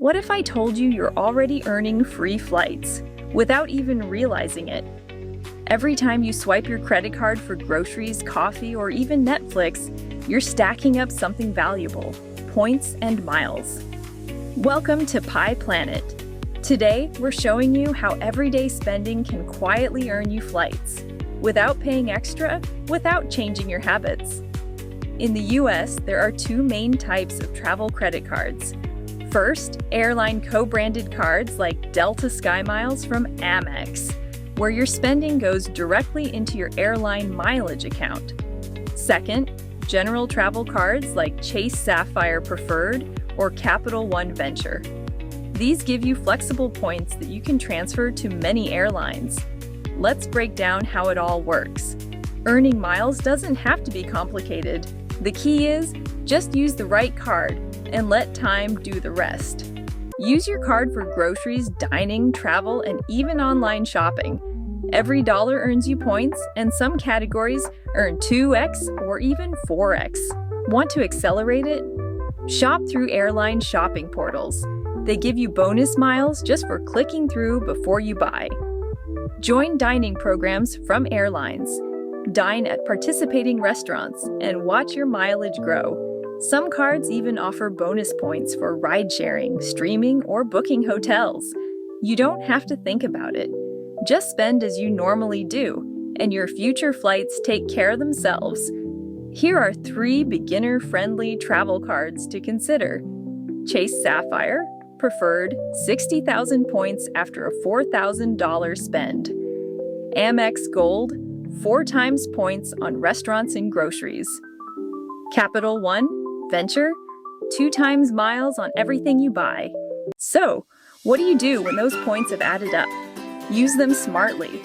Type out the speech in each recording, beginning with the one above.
What if I told you you're already earning free flights without even realizing it? Every time you swipe your credit card for groceries, coffee, or even Netflix, you're stacking up something valuable: points and miles. Welcome to Pi Planet. Today, we're showing you how everyday spending can quietly earn you flights without paying extra, without changing your habits. In the US, there are two main types of travel credit cards. First, airline co-branded cards like Delta SkyMiles from Amex, where your spending goes directly into your airline mileage account. Second, general travel cards like Chase Sapphire Preferred or Capital One Venture. These give you flexible points that you can transfer to many airlines. Let's break down how it all works. Earning miles doesn't have to be complicated. The key is, just use the right card and let time do the rest. Use your card for groceries, dining, travel, and even online shopping. Every dollar earns you points, and some categories earn 2x or even 4x. Want to accelerate it? Shop through airline shopping portals. They give you bonus miles just for clicking through before you buy. Join dining programs from airlines. Dine at participating restaurants and watch your mileage grow. Some cards even offer bonus points for ride-sharing, streaming, or booking hotels. You don't have to think about it. Just spend as you normally do, and your future flights take care of themselves. Here are 3 beginner-friendly travel cards to consider. Chase Sapphire, Preferred, 60,000 points after a $4,000 spend. Amex Gold, 4 times points on restaurants and groceries. Capital One Venture, 2 times miles on everything you buy. So, what do you do when those points have added up? Use them smartly.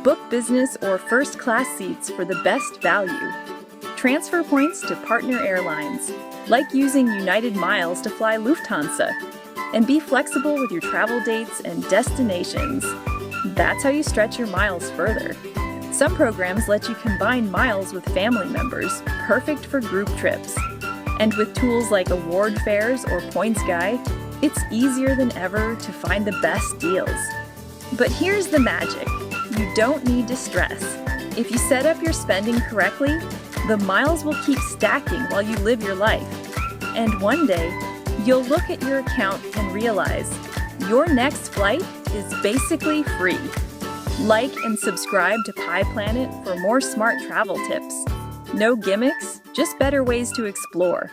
Book business or first-class seats for the best value. Transfer points to partner airlines, like using United Miles to fly Lufthansa. And be flexible with your travel dates and destinations. That's how you stretch your miles further. Some programs let you combine miles with family members, perfect for group trips. And with tools like award fairs or points guy, it's easier than ever to find the best deals. But here's the magic. You don't need to stress. If you set up your spending correctly, the miles will keep stacking while you live your life. And one day, you'll look at your account and realize your next flight is basically free. Like and subscribe to Pi Planet for more smart travel tips. No gimmicks, just better ways to explore.